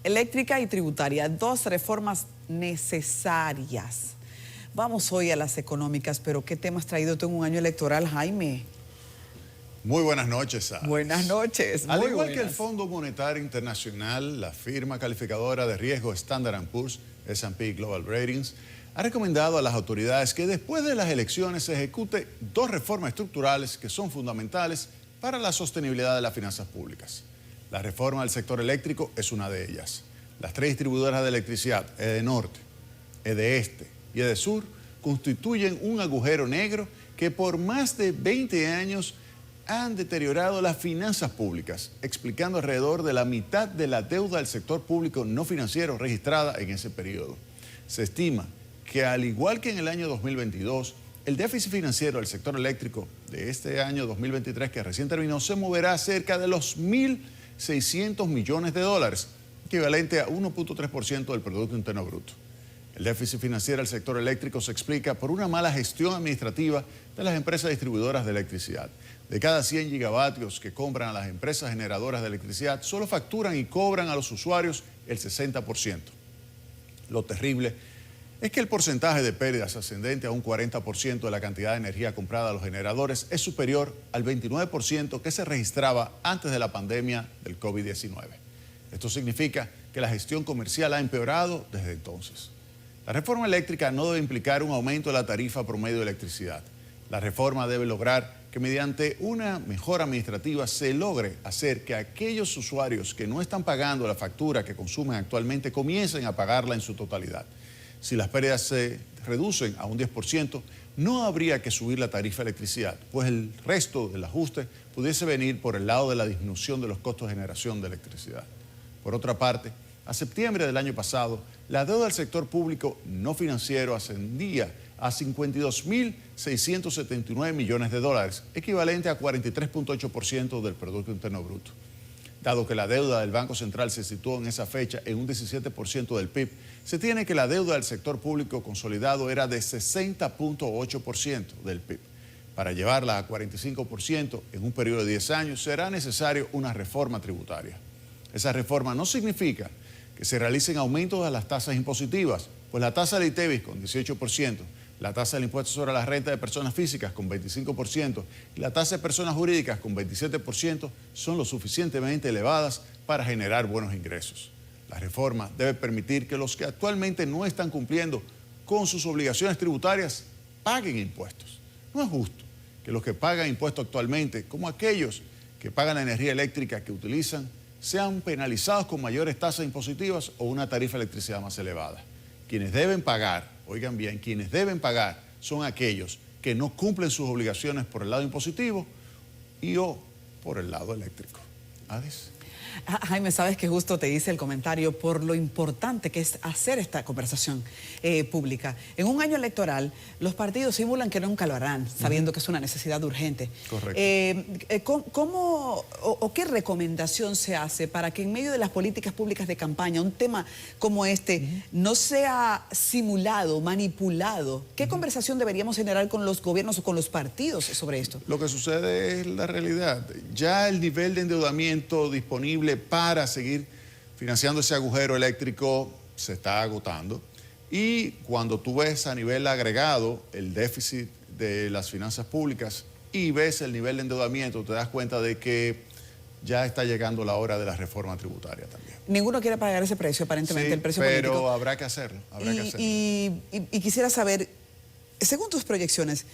eléctrica y tributaria, dos reformas necesarias. Vamos hoy a las económicas, pero ¿qué tema has traído tú en un año electoral, Jaime? Muy buenas noches, Sara. Buenas noches. Al igual que el Fondo Monetario Internacional, la firma calificadora de riesgo Standard & Poor's, S&P Global Ratings, ha recomendado a las autoridades que después de las elecciones se ejecute dos reformas estructurales que son fundamentales para la sostenibilidad de las finanzas públicas. La reforma del sector eléctrico es una de ellas. Las tres distribuidoras de electricidad, EDENorte, EDEESTE y EDESUR, constituyen un agujero negro que por más de 20 años han deteriorado las finanzas públicas, explicando alrededor de la mitad de la deuda del sector público no financiero registrada en ese periodo. Se estima que al igual que en el año 2022, el déficit financiero del sector eléctrico de este año 2023 que recién terminó se moverá a cerca de los 1.600 millones de dólares, equivalente a 1.3% del Producto Interno Bruto. El déficit financiero del sector eléctrico se explica por una mala gestión administrativa de las empresas distribuidoras de electricidad. De cada 100 gigavatios que compran a las empresas generadoras de electricidad, solo facturan y cobran a los usuarios el 60%. Lo terrible es que el porcentaje de pérdidas ascendente a un 40% de la cantidad de energía comprada a los generadores es superior al 29% que se registraba antes de la pandemia del COVID-19. Esto significa que la gestión comercial ha empeorado desde entonces. La reforma eléctrica no debe implicar un aumento de la tarifa promedio de electricidad. La reforma debe lograr que mediante una mejora administrativa se logre hacer que aquellos usuarios que no están pagando la factura que consumen actualmente comiencen a pagarla en su totalidad. Si las pérdidas se reducen a un 10%, no habría que subir la tarifa de electricidad, pues el resto del ajuste pudiese venir por el lado de la disminución de los costos de generación de electricidad. Por otra parte, a septiembre del año pasado, la deuda del sector público no financiero ascendía a 52.679 millones de dólares, equivalente a 43.8% del Producto Interno Bruto. Dado que la deuda del Banco Central se situó en esa fecha en un 17% del PIB, se tiene que la deuda del sector público consolidado era de 60.8% del PIB. Para llevarla a 45% en un periodo de 10 años será necesario una reforma tributaria. Esa reforma no significa que se realicen aumentos de las tasas impositivas, pues la tasa del ITEVIS con 18%, la tasa del impuesto sobre la renta de personas físicas con 25% y la tasa de personas jurídicas con 27% son lo suficientemente elevadas para generar buenos ingresos. La reforma debe permitir que los que actualmente no están cumpliendo con sus obligaciones tributarias paguen impuestos. No es justo que los que pagan impuestos actualmente, como aquellos que pagan la energía eléctrica que utilizan, sean penalizados con mayores tasas impositivas o una tarifa de electricidad más elevada. Quienes deben pagar, oigan bien, quienes deben pagar son aquellos que no cumplen sus obligaciones por el lado impositivo y o por el lado eléctrico. Adis. Jaime, sabes que justo te hice el comentario por lo importante que es hacer esta conversación pública. En un año electoral, los partidos simulan que nunca lo harán, sabiendo que es una necesidad urgente. Correcto. ¿Cómo o qué recomendación se hace para que en medio de las políticas públicas de campaña, un tema como este, no sea simulado, manipulado? ¿Qué conversación deberíamos generar con los gobiernos o con los partidos sobre esto? Lo que sucede es la realidad. Ya el nivel de endeudamiento disponible para seguir financiando ese agujero eléctrico se está agotando, y cuando tú ves a nivel agregado el déficit de las finanzas públicas y ves el nivel de endeudamiento, te das cuenta de que ya está llegando la hora de la reforma tributaria también. Ninguno quiere pagar ese precio, aparentemente, sí, el precio pero político. habrá que hacerlo. Y quisiera saber, según tus proyecciones,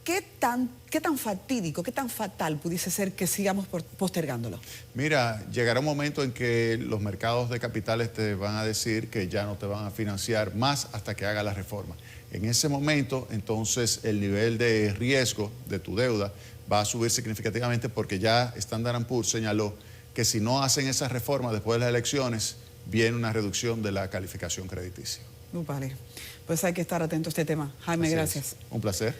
¿qué tan fatídico, qué tan fatal pudiese ser que sigamos postergándolo? Mira, llegará un momento en que los mercados de capitales te van a decir que ya no te van a financiar más hasta que haga la reforma. En ese momento, entonces, el nivel de riesgo de tu deuda va a subir significativamente, porque ya Standard & Poor's señaló que si no hacen esa reforma después de las elecciones, viene una reducción de la calificación crediticia. Vale, pues hay que estar atento a este tema. Jaime, gracias. Un placer.